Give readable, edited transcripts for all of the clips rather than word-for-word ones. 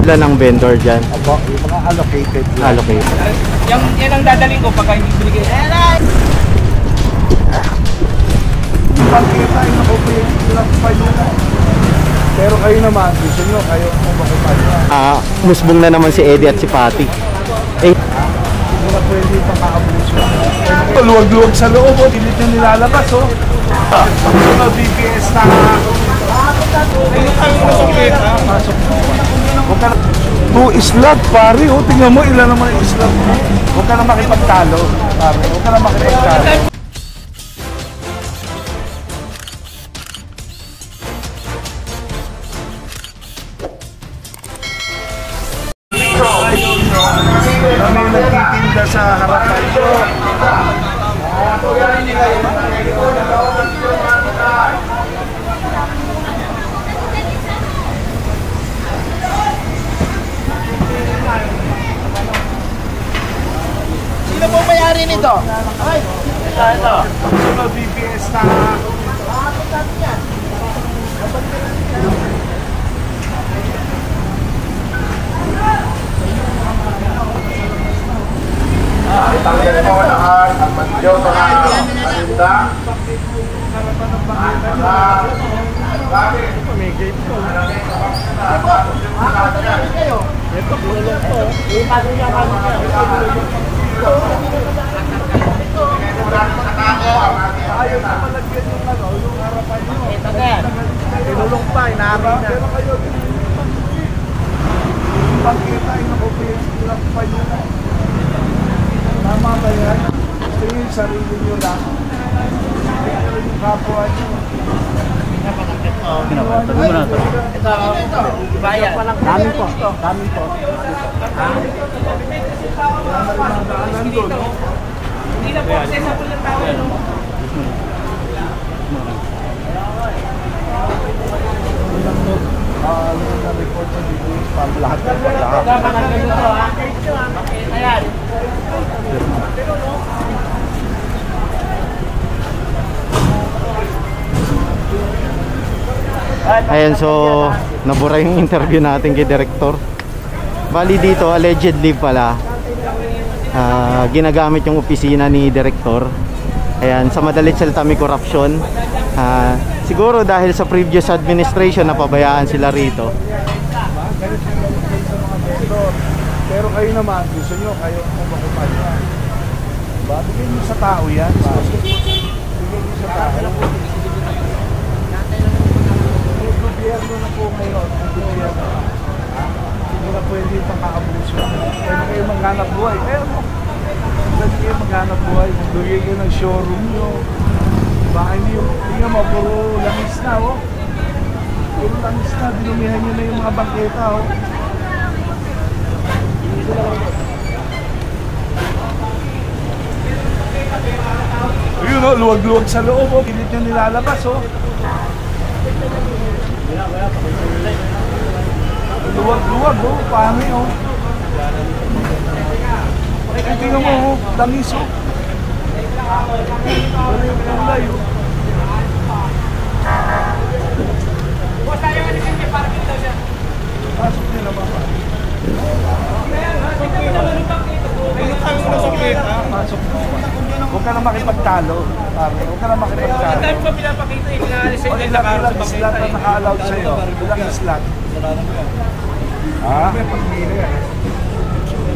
Ilan ang vendor dyan? Opo, yung mga allocated. Allocated. Yan ang dadaling ko pagka hindi binigay. Pagkita ay nakupay nyo. Pero kayo naman, gusto nyo, kayo ang makupay nyo. Musbong na naman si Eddie at si Patty. Hindi na pwede itong kaabuso. Luwag-luwag sa loob, pilit nyo nilalabas, oh. Mga BPS na... Pasok mo. Two islat, pare, oh. Tingnan mo, ilan naman yung islat mo. Huwag ka na makipagtalo, pare. Huwag ka na makipagtalo. Kami nagtitinda sa harapan nyo. Sino po may-ari nito? Ay! Ito. Sino BPS na... Tanggal mo lahat ang magyo mga paninda. May gate po. Ito, kulong po. Ipago niya kami Ayaw na malagyan yung ano, yung harapan nyo. ito na. Tinulong pa, inamin na. Pero kayo, pagkita ay nakupay nyo na. Tama ba yan? Gusto nyo yung sarili nyo lang. Pero yung kapwa nyo. Ito. Bayan. Dami po. Dami po. Hindi na po kasi sa pulang tao. Yung na-report sa DBS, lahat ng lahat. Dapat ang ganito ha. Ayan. Ayan, so nabura yung interview natin kay Director. Bali dito, allegedly pala ginagamit yung opisina ni Director. Ayan, sa madalit salita may corruption. Siguro dahil sa previous administration napabayaan sila rito. Pero kayo naman, gusto nyo, kayo ang makupay nyo. Bigyan nyo sa tao yan. Bigyan nyo sa tao. Gobyerno na po ngayon. Gobyerno. Hindi na pwede itong kaabuso. Pwede kayo maghanap buhay. Pwede kayo maghanap buhay. Bigyan kayo ng showroom nyo. Bahay nyo. Tingnan mo, puro langis na, oh. Puro langis na. Dinumihan nyo na yung mga bangketa, oh. Yun, oh, luwag-luwag sa loob, oh. Pilit nyo nilalabas, oh. Luwag-luwag, oh. Pami, oh. Ay, tingnan mo, oh. Langis, oh. Wala yung kulay, oh. Pasok nila ba pa? Pasok mo. Huwag ka na makipagtalo. Huwag ka na makipagtalo. Ang dami pa pinapakita yung pinaalis sa inyo. Ilang slot na naka-allowed sa'yo? Ilang slot? Ha?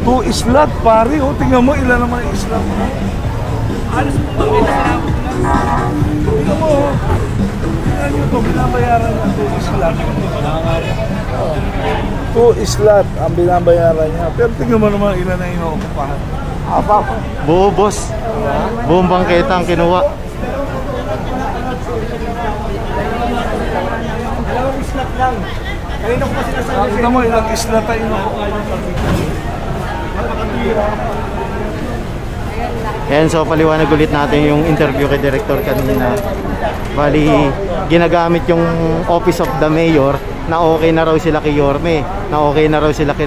2 slot, pare. O, tingnan mo, ilan naman yung slot mo? Alas po ba? Tingnan mo, oh. Tingnan nyo ito, binabayaran niya 2 slot. 2 slot ang binabayaran niya. Pero tingnan mo naman ilan na inuukupahan. Buo, boss. Buong bangketa ang kinuha. Dalawang slot lang. Kanina ko pa sinasabi. Tingnan mo, ilang slot na inuukupahan. Ayan, so paliwanag ulit natin yung interview kay Director kanina. Bali, ginagamit yung Office of the Mayor na okay na raw sila kay Yorme, na okay na raw sila kay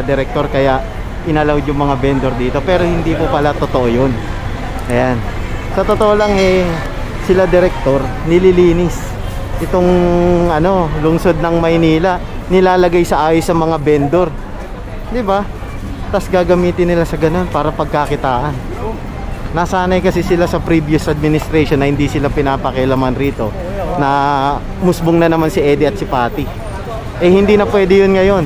Director, kaya inallowed yung mga vendor dito. Pero hindi po pala totoo yun. Ayan, sa totoo lang sila Director nililinis itong ano, lungsod ng Maynila, nilalagay sa ayos sa mga vendor. 'Di ba? Tas gagamitin nila sa ganun para pagkakitaan. Nasanay kasi sila sa previous administration na hindi sila pinapakialaman rito, na musbong na naman si Eddie at si Patty. Eh hindi na pwede yun ngayon.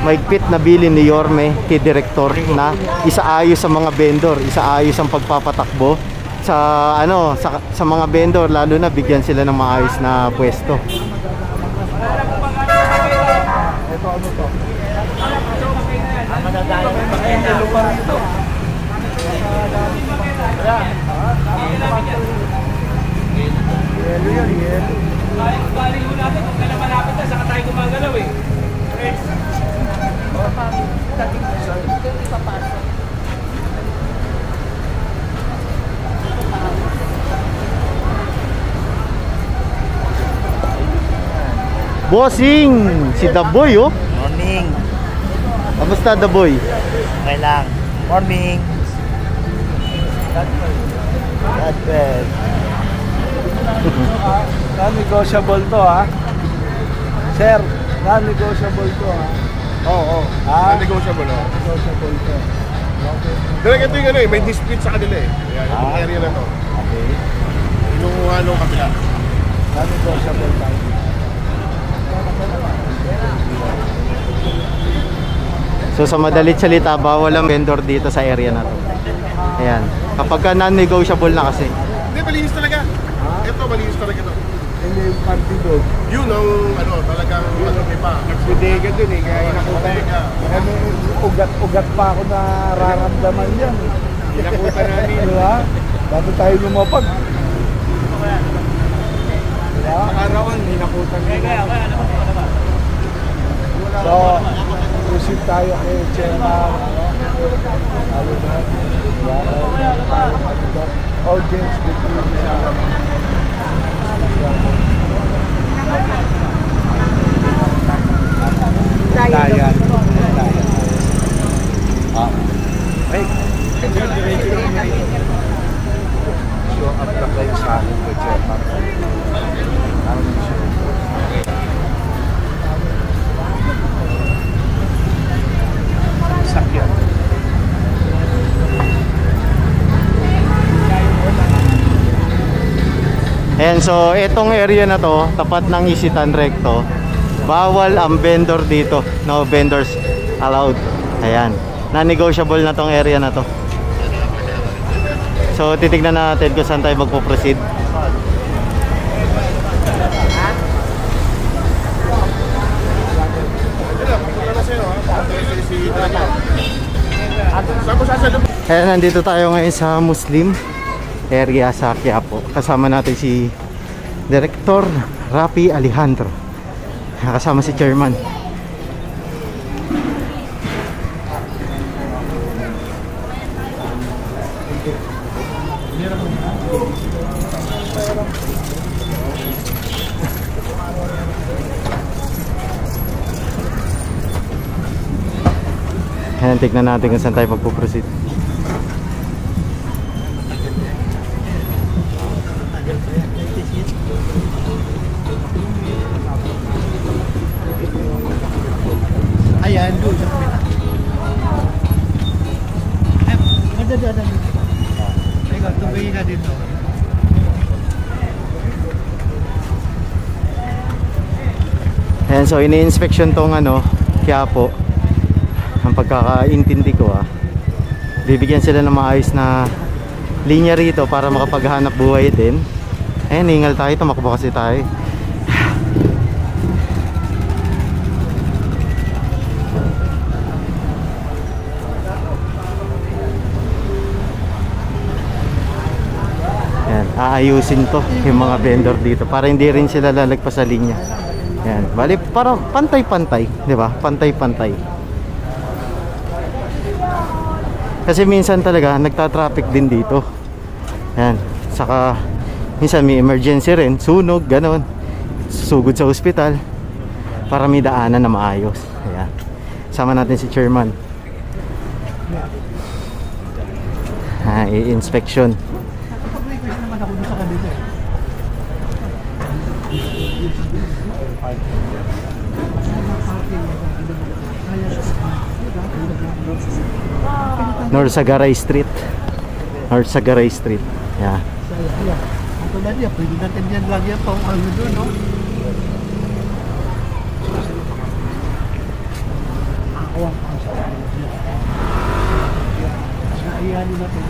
Maigpit na bilin ni Yorme kay Direktor na isaayos sa mga vendor, isaayos ang pagpapatakbo sa ano, sa mga vendor, lalo na bigyan sila ng maayos na pwesto. Ito ano to? Yelo yan, yelo. Balik mo natin kung kailan malapit na, saka tayo gumagalaw eh. Bossing! Si The Boy, oh! Morning. Kamusta, The Boy? Okay lang. Morning. Not bad. Non-negotiable to ha. Sir, non-negotiable to ha. Oo, Ah? negotiable, oh. Non-negotiable to. Direk, ito yung ano eh, may dispute sa kanila eh. Kaya itong area na to. Okay. Inuha nung kapila. Non-negotiable tayo. So sa madalit salita, bawal ang vendor dito sa area na to. Ayan. Kapag ka non-negotiable na kasi. Hindi, malinis talaga. Ito, malinis talaga to. Hindi yung partidog. Yun ang ano, talagang ano, may pa. Nagbidega dun eh, kaya inakutan. Ano, ugat pa ako na nararamdaman yan. Inakutan namin. Diba? Bago tayo lumapag. Diba? Nakaraon, inakutan. Kaya, so, proceed tayo kay Chairman. Lalo na. Diba? Audience between Dayan. Hey, show up na kayo sa akin ko, Chairman. Sakyan. And so itong area na to, tapat ng Isitan Recto, bawal ang vendor dito. No vendors allowed. Ayan, non-negotiable na tong area na to. So titignan natin kung saan tayo magpo-proceed. Ayan, nandito tayo ngayon sa Muslim area sa Quiapo. Kasama natin si Director Rapi Alejandro. Kasama si Chairman. Ayan, tignan natin kung saan tayo magpuproceed. Ayan, doon sa kapila. Madadaan dito. Teka, tumayin na dito. Ayan, so ini-inspection tong ano, Quiapo. Ang pagkakaintindi ko bibigyan sila ng maayos na linya rito para makapaghanap buhay din. Ayan, hingal tayo, tumakbo kasi tayo. Ayan, aayusin to yung mga vendor dito para hindi rin sila lalagpas sa linya. Ayan, bali parang pantay-pantay, di ba? Pantay-pantay. Kasi minsan talaga nagta-traffic din dito. Ayan, saka minsan may emergency rin, sunog, ganon. Susugod sa ospital para may daanan na maayos. Ayan. Sama natin si Chairman. I-inspection. North Sagaray Street. North Sagaray Street. Yeah. Ang tulad niya, pwede natin yan lang yan pang ano doon, no? Ako ang pasok. Iyanin natin.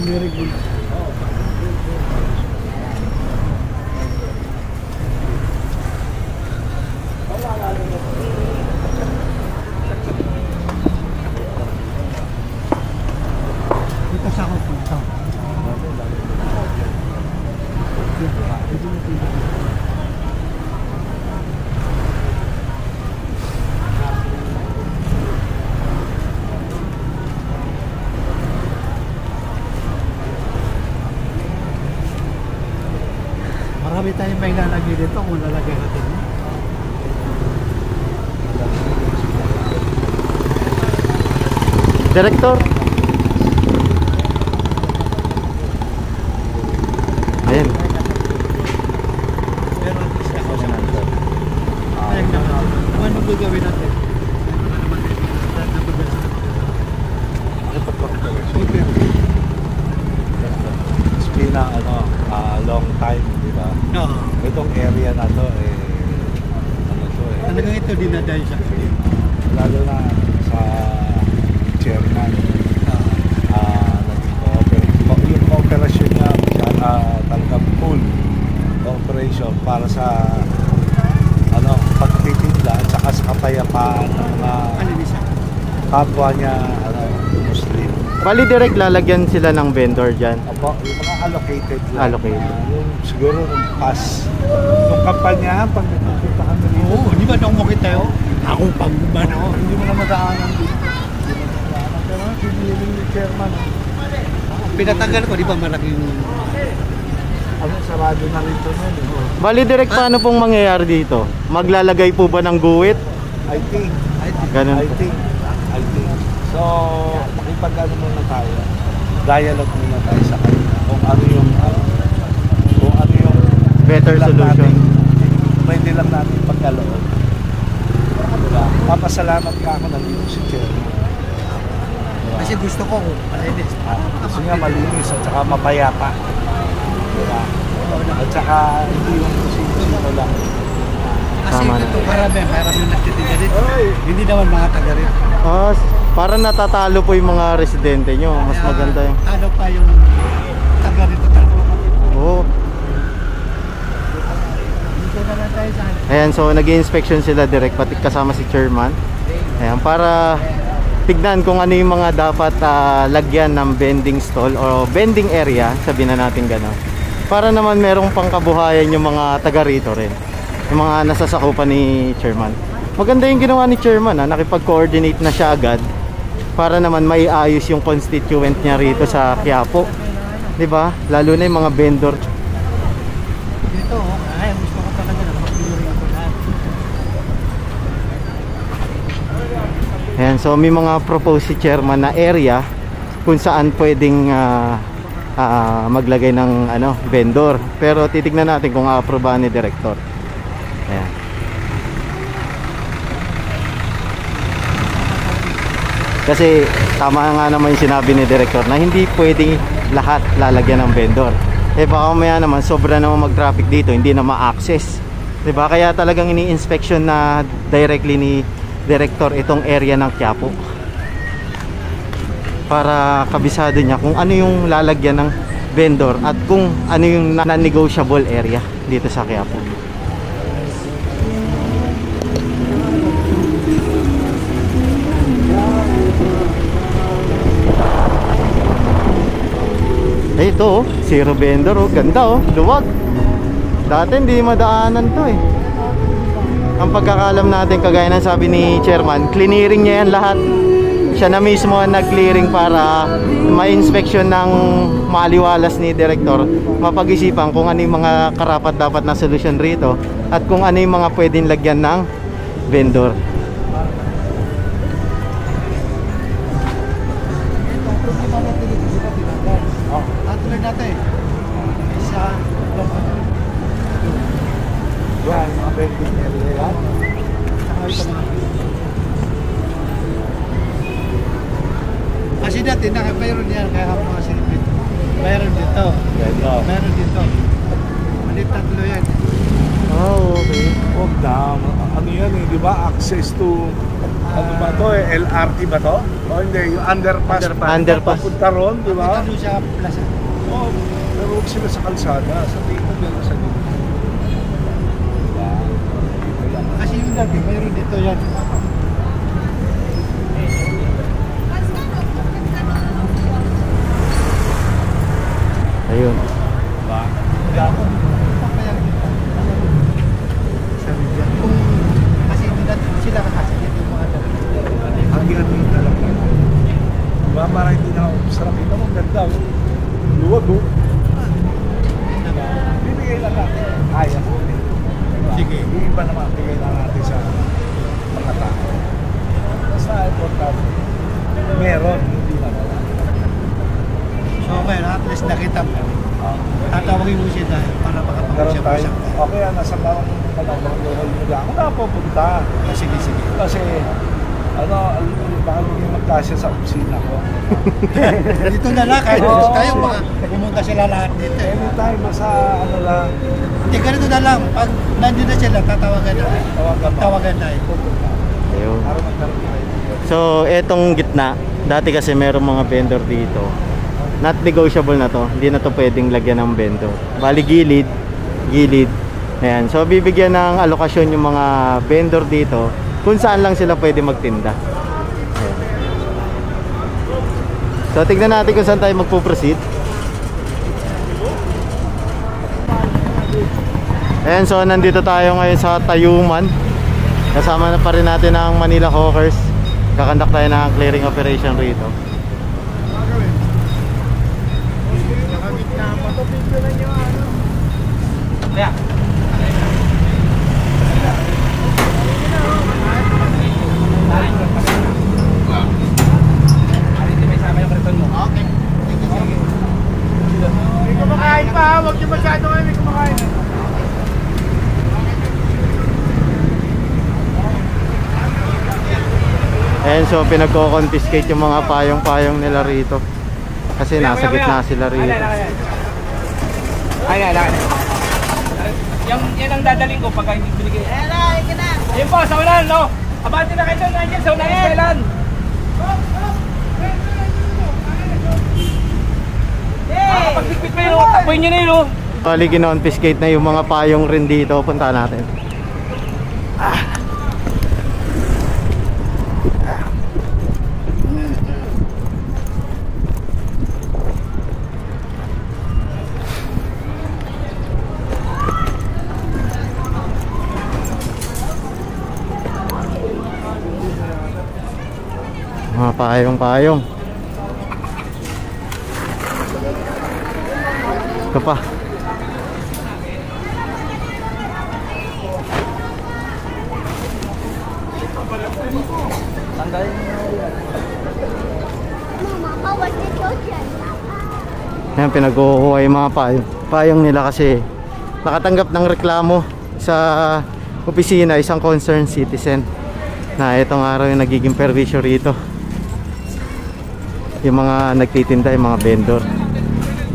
Very good. Dito sa ako punta. Marami tayong may lalagay dito kung lalagay natin. Director. Ayan. Pero at least ako sa natin. Ayun naman. Ano gagawin natin? It's been a long time, di ba? Oo. Itong area na to, ano to Talagang ito dinadayo sa akin. lalo na sa chairman. Yung operasyon niya, talagang full operation para sa pagtitinda at saka sa kapayapaan ng mga kapwa niya Muslim. Bali direct lalagyan sila ng vendor dyan. Opo, yung mga allocated lang. Allocated. Yung siguro yung pass. Yung kampanya, pag nagpunta kami dito. Oo, di ba nung makita tayo? Akong pagbuban ako. Hindi mo na madaanan dito. Pero piniling ni chairman. Pinatanggal ko, di ba malaking... Sarado na rin ito nun. Bali direct paano pong mangyayari dito? Maglalagay po ba ng guhit? I think. Ganun I po. think. So, makipag-ano muna tayo. Dialogue muna tayo sa kanya. Kung ano yung Better lang solution. pwede lang natin pagkaloob. Diba? Papasalamat ka ako nandito si chairman. Diba? Kasi gusto ko malinis. Gusto niya malinis at saka mapayapa. Diba? At saka hindi yung sino lang. Kasi Tama ito na. marami nagtitinda dito. Hindi naman mga taga rin. Para natatalo po yung mga residente nyo. Mas maganda yung... Ano pa yung taga rito? Oo. Dito na lang tayo sa Ayan, so nag-i-inspection sila direct pati kasama si chairman. Ayan, para tignan kung ano yung mga dapat lagyan ng vending stall o vending area, sabihin na natin gano'n. Para naman merong pangkabuhayan yung mga taga rito rin. Yung mga nasasakupan ni chairman. Maganda yung ginawa ni chairman, nakipag-coordinate na siya agad para naman maiayos yung constituent niya rito sa Quiapo. 'Di ba? Lalo na yung mga vendor. dito. Ay, gusto ko talaga na mag-pinuring ako lahat. Ayan, so may mga propose si chairman na area kung saan pwedeng maglagay ng vendor. Pero titignan natin kung a-approve ni director. Ayan. Kasi tama nga naman yung sinabi ni director na hindi pwedeng lahat lalagyan ng vendor. Baka mamaya naman sobra naman mag-traffic dito, hindi na ma-access. 'Di ba? Kaya talagang ini-inspection na directly ni director itong area ng Quiapo. Para kabisado niya kung ano yung lalagyan ng vendor at kung ano yung non-negotiable area dito sa Quiapo. Ito zero vendor, ganda luwag. Dati hindi madaanan to Ang pagkakalam natin, kagaya ng sabi ni chairman, clearing niya yan lahat. Siya na mismo ang nag-clearing para ma-inspection ng maliwalas ni director, mapag-isipan kung ano yung mga karapat dapat na solusyon rito at kung ano yung mga pwedeng lagyan ng vendor. At tuloy natin. Isa, Yan, mga vending area yan. Saka ito mga. Kasi dati, mayroon yan, kaya ako mga silipin. Mayroon dito. Mayroon dito. Malit tatlo yan. Oh, okay. Huwag na. Ano yan eh, di ba? Access to, ano ba to eh? LRT ba to? O hindi, yung underpass. Underpass. Papunta ron, di ba? Ito doon sa plaza. Oo, pero huwag sila sa kalsada. Sa dito lang sa dito. Diba? Dito lang. Kasi yung dati, mayroon dito yan. Ayun. Diba? Kasi dati sila kakasakit yung mga dati. Ang ginagawa talaga. Diba? Para hindi na sarap ito. Ang ganda. Luwag oh. Bibigay lang natin. Kaya. Diba? Sige. Yung iba naman, bigay lang natin sa mga tao. Basta importante. Meron, hindi na wala. So okay, at least nakita mo. Tatawagin mo siya dahil para Meron tayo. makapag-usap-usap tayo. Okay, nasa parang malabang lokal nila. Ako na pupunta. Sige, sige. Kasi, ano, baka hindi magkasya sa opisina ko. Dito na lang, kahit Oo. tayo, baka pumunta sila lahat dito. Anytime, basta ano lang, Hindi, ganito na lang. Pag nandun na sila, tatawagan na. tawagan tayo. Ayun. para magkaroon tayo. So, etong gitna, dati kasi merong mga vendor dito. Not negotiable na to. Hindi na to pwedeng lagyan ng vendor. Bali gilid, gilid. Ayan. So, bibigyan ng alokasyon yung mga vendor dito kung saan lang sila pwede magtinda. Ayan. So, tignan natin kung saan tayo magpo-proceed. Ayan, so nandito tayo ngayon sa Tayuman. Kasama na pa rin natin ang Manila Hawkers. Kakandak tayo ng clearing operation rito. Kaya. Okay. May kumakain pa, huwag niyo masyado kayo, may kumakain. Ayan, so pinagko-confiscate yung mga payong-payong nila rito. Kasi nasa gitna sila rito. Ay. Yan ang dadaling ko pagka hindi binigay. Ayun po, sa ulan, no? Abante na kayo doon, nandiyan sa ulan, kailan? Pagpikpit pa yun, takboy nyo na yun, oh. Bali, kinonfiscate na yung mga payong rin dito. Punta natin. Mga payong-payong. Ito pa. Ayan, pinag-uuha yung mga payong nila kasi nakatanggap ng reklamo sa opisina isang concerned citizen na itong araw yung nagiging perwisyo rito. Yung mga nagtitinda, yung mga vendor,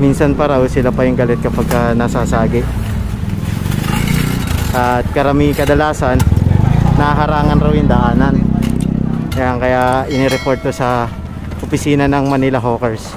minsan pa raw sila pa yung galit kapag nasasagi. At kadalasan naharangan raw yung daanan. Kaya inireport to sa opisina ng Manila Hawkers.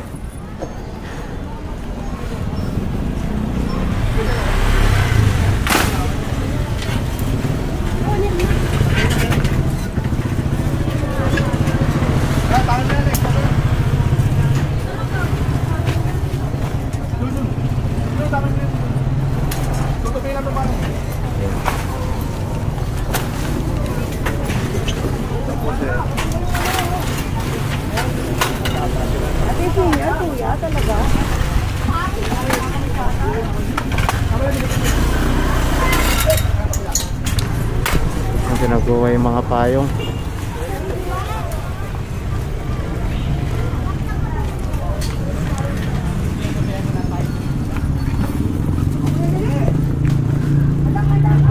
Pinagawa yung mga payong.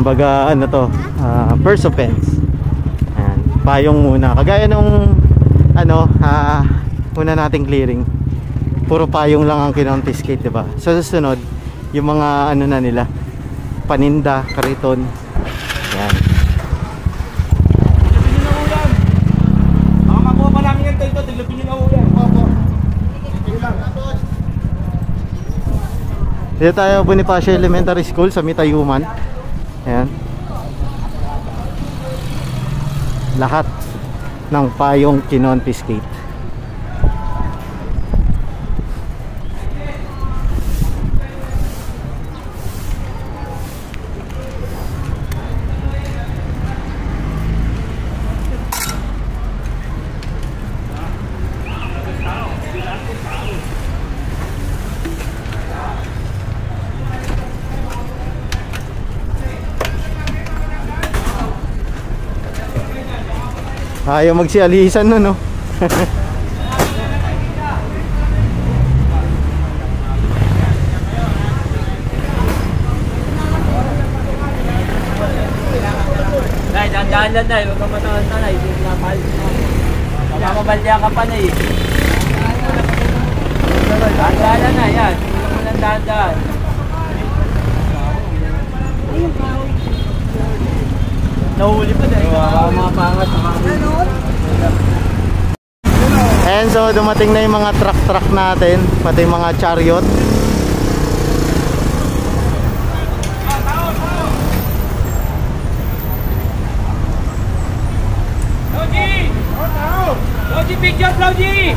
Kumbaga ano to, first offense. Ayan, payong muna. Kagaya nung ano, una nating clearing, puro payong lang ang kinonfiscate, diba? Sa susunod, yung mga ano na nila, paninda, kariton. Ayan. Tilapin nyo na ulam. Baka makuha pa namin yan dito. Tilapin nyo na ulam. Opo. Dito tayo, Bonifacio Elementary School sa Mitayuman. Ayan. Lahat ng payong kinonfiscate. Ayaw magsialisan no, no? Nay, dahan-dahan lang, Nay. Huwag kang matawan na, Nay. Mamabalya ka pa, Nay. Dahan-dahan lang, Nay. Yan. Huwag mo lang dahan-dahan. Nahuli pa, Nay. Mga pangat. And so dumating na yung mga truck natin, pati mga chariot. Logi! Logi, picture, Logi!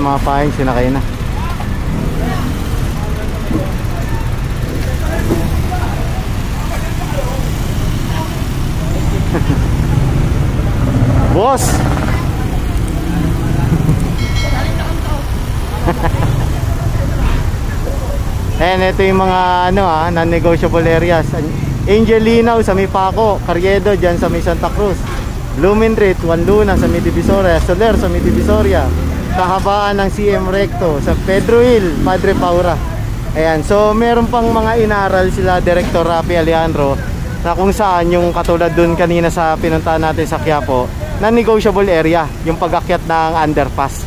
Mga pahing sinakay na. Boss. And ito yung mga ano non-negotiable areas. Angelinaw sa Mipaco, Carriedo dyan sa may Santa Cruz, Blumentritt, Juan Luna sa may Divisoria, Soler sa may Divisoria, kahabaan ng CM Recto sa Pedro Hill, Padre Paura. Ayan, so meron pang mga inaral sila Director Rafi Alejandro na kung saan yung katulad dun kanina sa pinuntahan natin sa Quiapo, na negotiable area, yung pag-akyat ng underpass.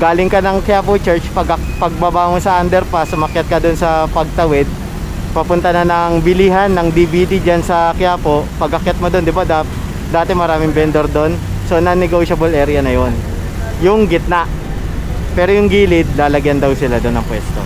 Galing ka ng Quiapo Church, pagbaba mo sa underpass, umakyat ka dun sa pagtawid, papunta na ng bilihan ng DVD dyan sa Quiapo. Pag-akyat mo dun, di ba, dati maraming vendor dun, so non-negotiable area na yon, yung gitna. Pero yung gilid, lalagyan daw sila doon ng pwesto.